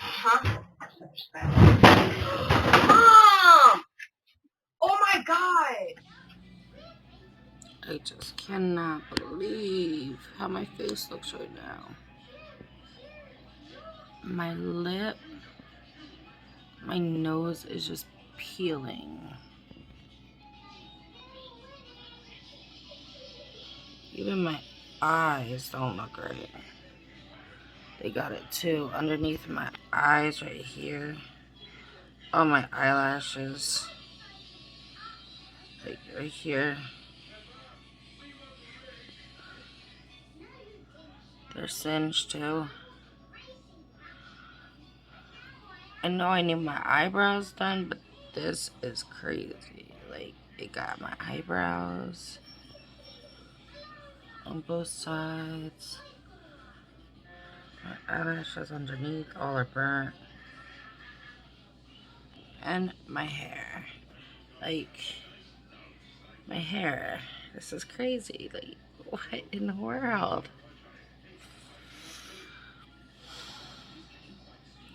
Huh? Mom! Oh my god! I just cannot believe how my face looks right now. My lip, my nose is just peeling. Even my eyes don't look right. They got it too underneath my eyes right here. Oh, my eyelashes. Like right here. They're singed too. I know I need my eyebrows done, but this is crazy. Like, it got my eyebrows on both sides. My eyelashes underneath, all are burnt. And my hair. Like, my hair. This is crazy. Like, what in the world?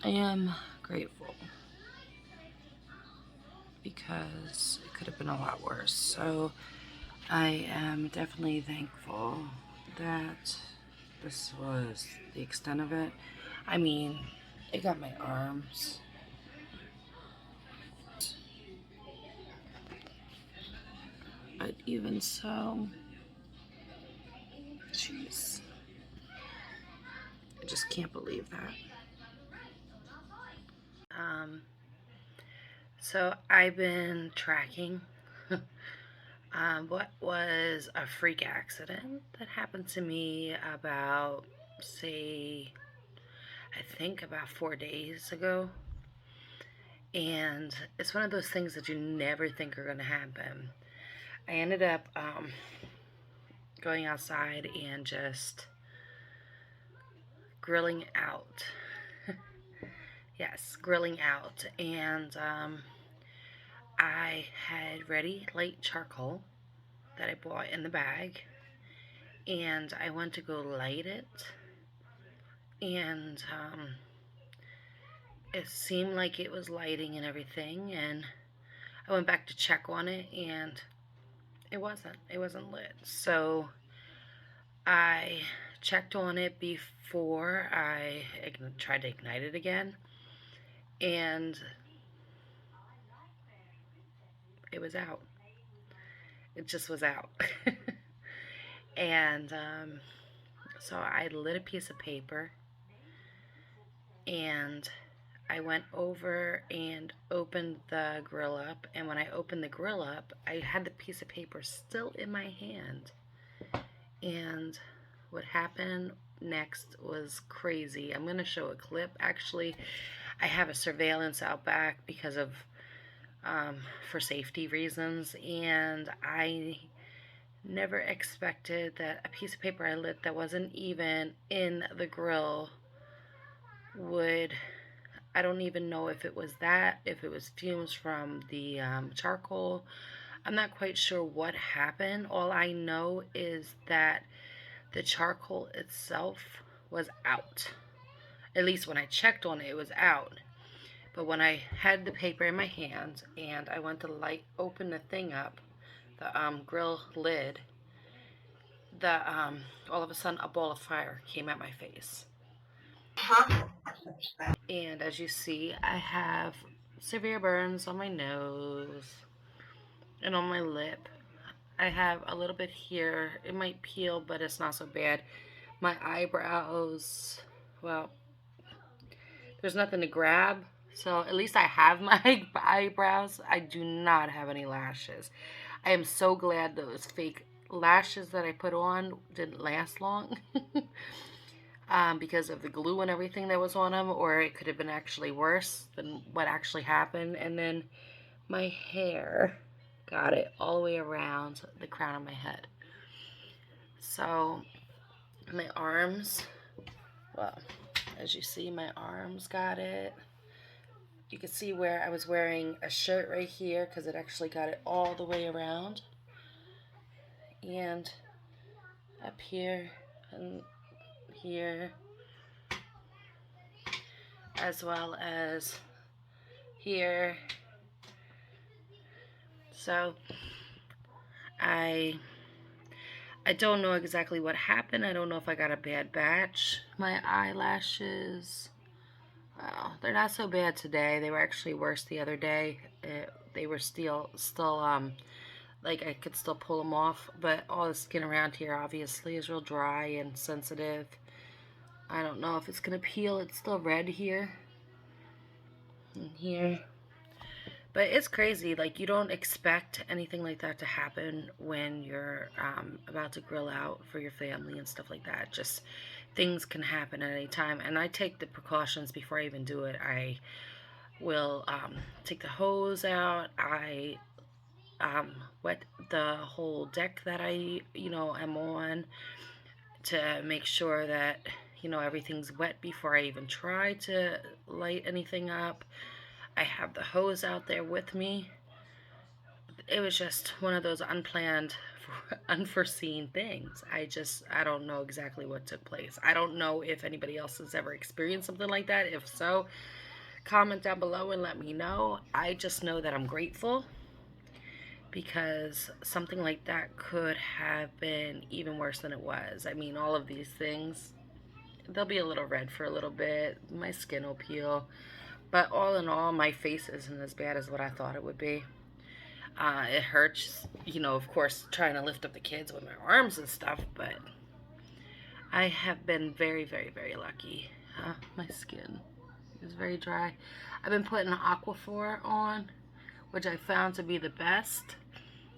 I am grateful because it could have been a lot worse. So I am definitely thankful that this was the extent of it. I mean, it got my arms. But even so, jeez. I just can't believe that. So I've been tracking what was a freak accident that happened to me about, say, I think about 4 days ago. And it's one of those things that you never think are going to happen. I ended up going outside and just grilling out. Yes, grilling out. And I had ready light charcoal that I bought in the bag. And I went to go light it. And it seemed like it was lighting and everything. And I went back to check on it, and it wasn't lit. So I checked on it before I tried to ignite it again, and it was out. It just was out. And so I lit a piece of paper, and I went over and opened the grill up. And when I opened the grill up, I had the piece of paper still in my hand. And what happened next was crazy. I'm going to show a clip. Actually, I have a surveillance out back because of for safety reasons, and I never expected that a piece of paper I lit that wasn't even in the grill would, I don't even know if it was that, if it was fumes from the charcoal. I'm not quite sure what happened. All I know is that the charcoal itself was out. At least when I checked on it, it was out. But when I had the paper in my hands and I went to open the thing up, the grill lid, all of a sudden a ball of fire came at my face. Huh? And as you see, I have severe burns on my nose and on my lip. I have a little bit here. It might peel, but it's not so bad. My eyebrows, well, there's nothing to grab. So at least I have my eyebrows. I do not have any lashes. I am so glad those fake lashes that I put on didn't last long. Because of the glue and everything that was on them, or it could have been actually worse than what actually happened. And then my hair got it all the way around the crown of my head. So my arms, well, as you see, my arms got it. You can see where I was wearing a shirt right here because it actually got it all the way around. And up here and here, as well as here. So I don't know exactly what happened. I don't know if I got a bad batch. My eyelashes, well, they're not so bad today. They were actually worse the other day. They were still like I could still pull them off, but all the skin around here obviously is real dry and sensitive. I don't know if it's gonna peel. It's still red here and here. But it's crazy. Like, you don't expect anything like that to happen when you're about to grill out for your family and stuff like that. Just things can happen at any time. And I take the precautions before I even do it. I will take the hose out. I wet the whole deck that I, am on to make sure that, everything's wet before I even try to light anything up. I have the hose out there with me. It was just one of those unplanned, unforeseen things. I don't know exactly what took place. I don't know if anybody else has ever experienced something like that. If so, comment down below and let me know. I just know that I'm grateful, because something like that could have been even worse than it was. I mean, all of these things, they'll be a little red for a little bit. My skin will peel. But all in all, my face isn't as bad as what I thought it would be. It hurts, of course, trying to lift up the kids with my arms and stuff, but I have been very, very, very lucky. My skin is very dry. I've been putting Aquaphor on, which I found to be the best.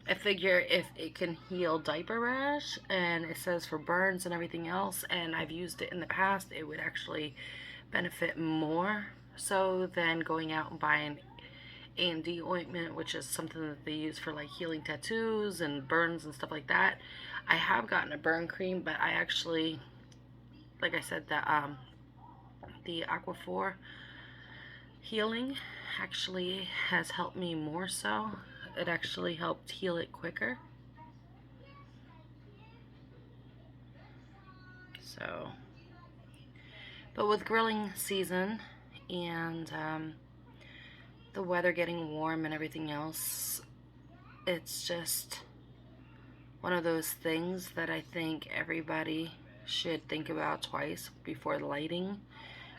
I figure if it can heal diaper rash, and it says for burns and everything else, and I've used it in the past, it would actually benefit more so than going out and buying A&D ointment, which is something that they use for like healing tattoos and burns and stuff like that. I have gotten a burn cream, but I actually, like I said, the Aquaphor healing actually has helped me more so. It actually helped heal it quicker. So, but with grilling season and the weather getting warm and everything else, it's just one of those things that I think everybody should think about twice before lighting.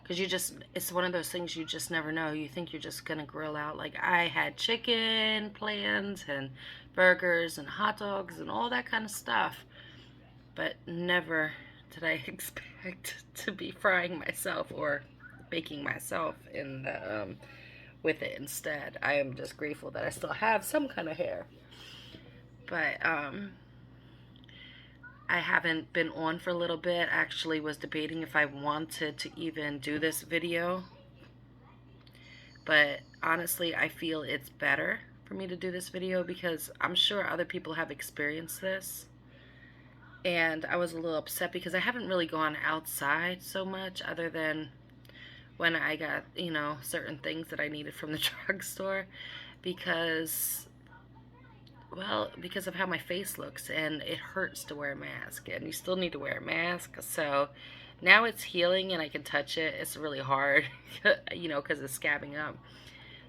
Because it's one of those things you just never know. You think you're just going to grill out. Like, I had chicken plans and burgers and hot dogs and all that kind of stuff. But never did I expect to be frying myself or baking myself in the, with it instead. I am just grateful that I still have some kind of hair. But, I haven't been on for a little bit. I actually was debating if I wanted to even do this video. But honestly, I feel it's better for me to do this video because I'm sure other people have experienced this. And I was a little upset because I haven't really gone outside so much other than when I got, certain things that I needed from the drugstore, because of how my face looks, and it hurts to wear a mask, and you still need to wear a mask. So now it's healing and I can touch it. It's really hard, because it's scabbing up.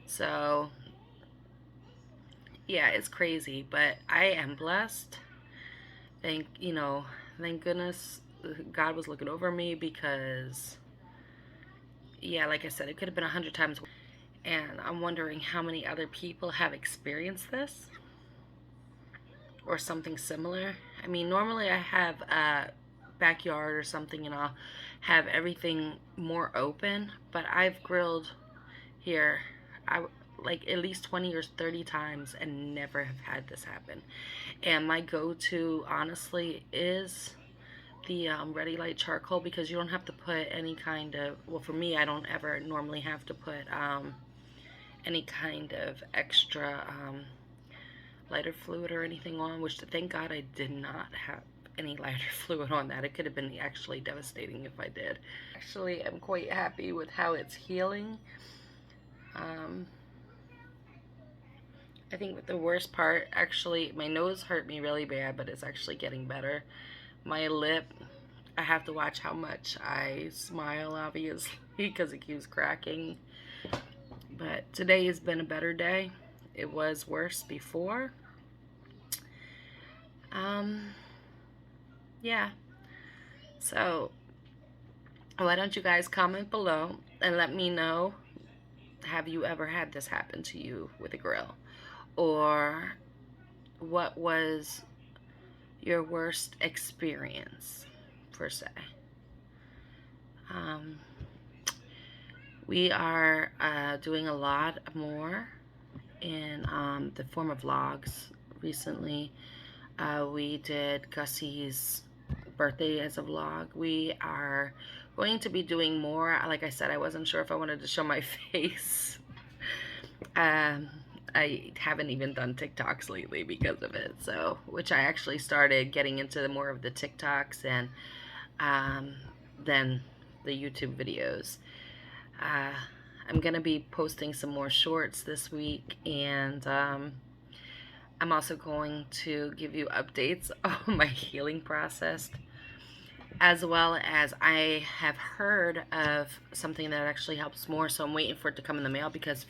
So yeah, it's crazy, but I am blessed. Thank goodness God was looking over me, because yeah, like I said, it could have been 100 times worse. And I'm wondering how many other people have experienced this or something similar. I mean, normally I have a backyard or something and I'll have everything more open, but I've grilled here like at least 20 or 30 times and never have had this happen. And my go-to, honestly, is the Ready Light charcoal, because you don't have to put any kind of, well, for me, I don't ever normally have to put any kind of extra lighter fluid or anything on, which thank God I did not have any lighter fluid on that. It could have been actually devastating if I did. Actually, I'm quite happy with how it's healing. I think the worst part, actually, my nose hurt me really bad, but it's actually getting better. My lip, I have to watch how much I smile, obviously, because it keeps cracking. But today has been a better day. It was worse before. Um, yeah. So, why don't you guys comment below and let me know, have you ever had this happen to you with a grill? Or what was your worst experience, per se? Um, we are doing a lot more in the form of vlogs. Recently, we did Gussie's birthday as a vlog. We are going to be doing more. Like I said, I wasn't sure if I wanted to show my face. Um, I haven't even done TikToks lately because of it. So, which I actually started getting into more of the TikToks and then the YouTube videos. Uh, I'm gonna be posting some more shorts this week, and I'm also going to give you updates on my healing process, as well as I have heard of something that actually helps more. So I'm waiting for it to come in the mail because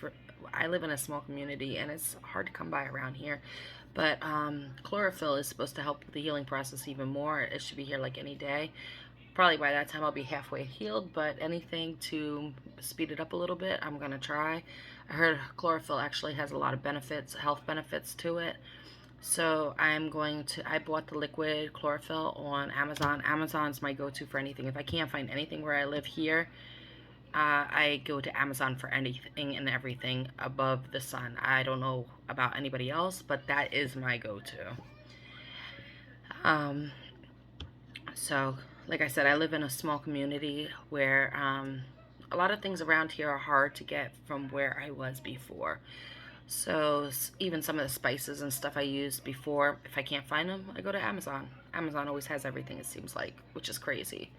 I live in a small community and it's hard to come by around here. But chlorophyll is supposed to help with the healing process even more. It should be here like any day. Probably by that time I'll be halfway healed, but anything to speed it up a little bit, I'm gonna try. I heard chlorophyll actually has a lot of benefits, health benefits to it. So I bought the liquid chlorophyll on Amazon. Amazon's my go-to for anything. If I can't find anything where I live here, I go to Amazon for anything and everything above the sun. I don't know about anybody else, but that is my go-to. So, like I said, I live in a small community where a lot of things around here are hard to get from where I was before. So even some of the spices and stuff I used before, if I can't find them, I go to Amazon. Amazon always has everything, it seems like, which is crazy.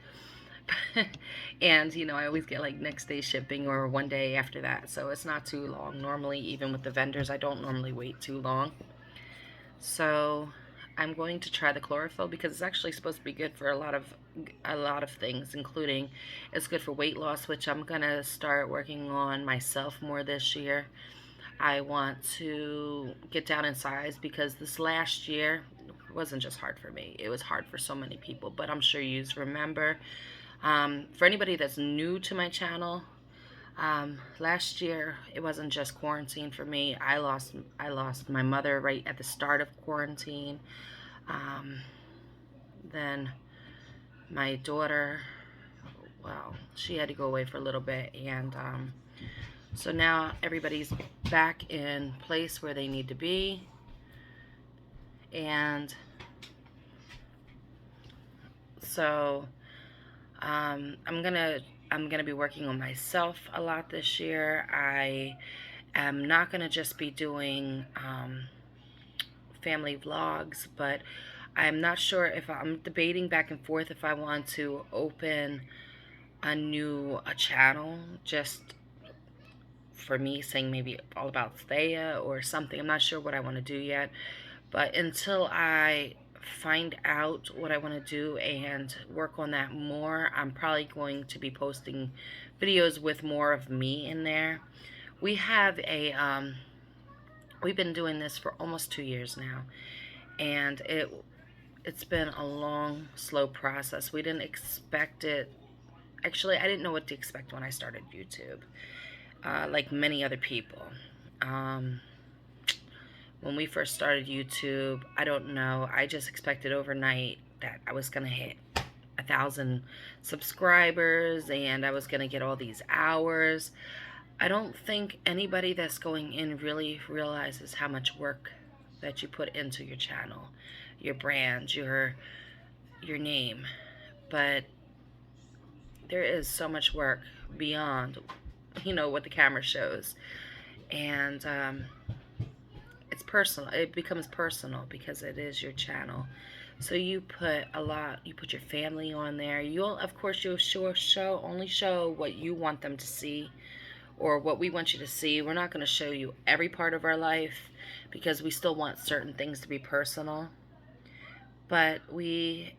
And, you know, I always get like next day shipping or one day after that. So it's not too long. Normally, even with the vendors, I don't normally wait too long. So I'm going to try the chlorophyll because it's actually supposed to be good for a lot of things, including it's good for weight loss, which I'm gonna start working on myself more this year. I want to get down in size because this last year wasn't just hard for me, it was hard for so many people. But I'm sure you remember, for anybody that's new to my channel, last year it wasn't just quarantine for me. I lost my mother right at the start of quarantine. Then my daughter, well, she had to go away for a little bit, and so now everybody's back in place where they need to be. And so I'm gonna be working on myself a lot this year. I am not gonna just be doing family vlogs, but I'm not sure if I'm debating back and forth if I want to open a channel just for me, saying maybe all about Thea or something. I'm not sure what I want to do yet, but until I find out what I want to do and work on that more, I'm probably going to be posting videos with more of me in there. We have we've been doing this for almost 2 years now, and it's been a long, slow process. We didn't expect it. Actually, I didn't know what to expect when I started YouTube. Like many other people. When we first started YouTube, I don't know, I just expected overnight that I was going to hit 1,000 subscribers and I was going to get all these hours. I don't think anybody that's going in really realizes how much work that you put into your channel, your brand, your name. But there is so much work beyond, you know, what the camera shows. And it's personal. It becomes personal because it is your channel. So you put your family on there. You'll only show what you want them to see or what we want you to see. We're not going to show you every part of our life because we still want certain things to be personal. But we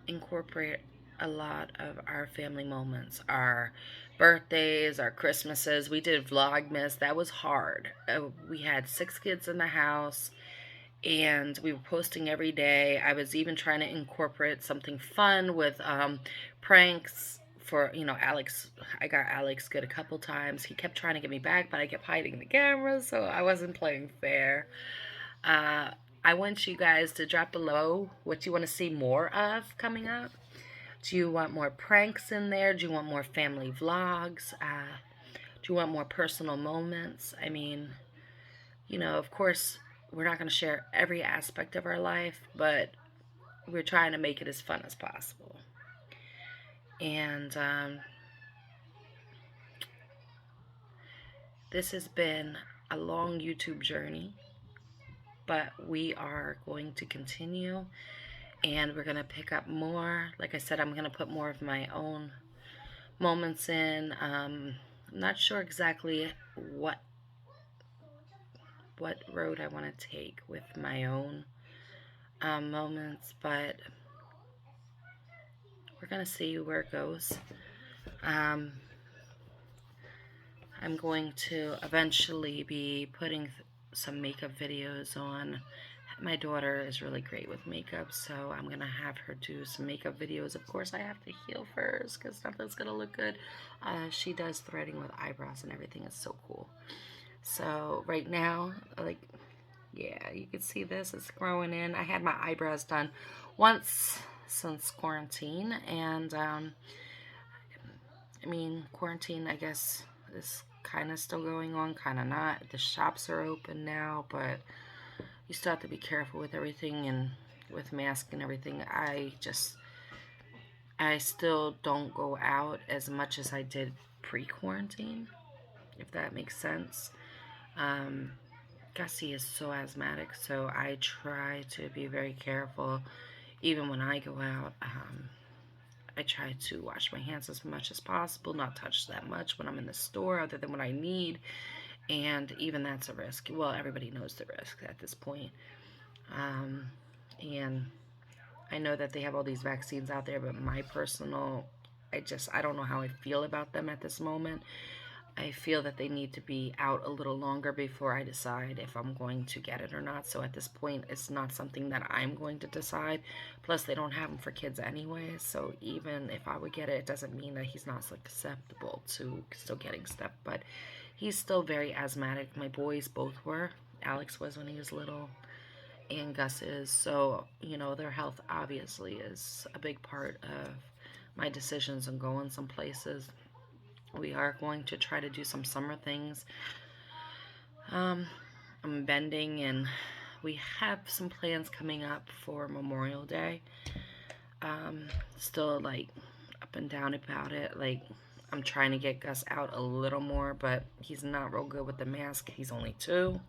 incorporate a lot of our family moments, our birthdays, our Christmases. We did Vlogmas. That was hard. We had 6 kids in the house, and we were posting every day. I was even trying to incorporate something fun with pranks for, Alex. I got Alex good a couple times. He kept trying to get me back, but I kept hiding the camera, so I wasn't playing fair. I want you guys to drop below what you want to see more of coming up. Do you want more pranks in there? Do you want more family vlogs? Do you want more personal moments? I mean, of course, we're not going to share every aspect of our life, but we're trying to make it as fun as possible. And this has been a long YouTube journey, but we are going to continue, and we're going to pick up more. Like I said, I'm going to put more of my own moments in. I'm not sure exactly what road I want to take with my own moments, but we're going to see where it goes. I'm going to eventually be putting some makeup videos on. My daughter is really great with makeup, so I'm going to have her do some makeup videos. Of course, I have to heal first because nothing's going to look good. She does threading with eyebrows and everything. It's so cool. So right now, yeah, you can see this. It's growing in. I had my eyebrows done once since quarantine, and I mean, quarantine, I guess, is kind of still going on, kind of not. The shops are open now, but you still have to be careful with everything, and with masks and everything. I still don't go out as much as I did pre-quarantine, if that makes sense. Gussie is so asthmatic, so I try to be very careful. Even when I go out, I try to wash my hands as much as possible, not touch that much when I'm in the store other than what I need, and even that's a risk. Well, everybody knows the risk at this point. And I know that they have all these vaccines out there, but my personal, I don't know how I feel about them at this moment. I feel that they need to be out a little longer before I decide if I'm going to get it or not. So at this point, it's not something that I'm going to decide. Plus, they don't have them for kids anyway. So even if I would get it, it doesn't mean that he's not susceptible to still getting stuff. But he's still very asthmatic. My boys both were. Alex was when he was little, and Gus is. So, their health obviously is a big part of my decisions on going some places. We are going to try to do some summer things. I'm bending, and we have some plans coming up for Memorial Day. Still up and down about it. I'm trying to get Gus out a little more, but he's not real good with the mask. He's only 2.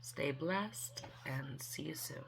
Stay blessed, and see you soon.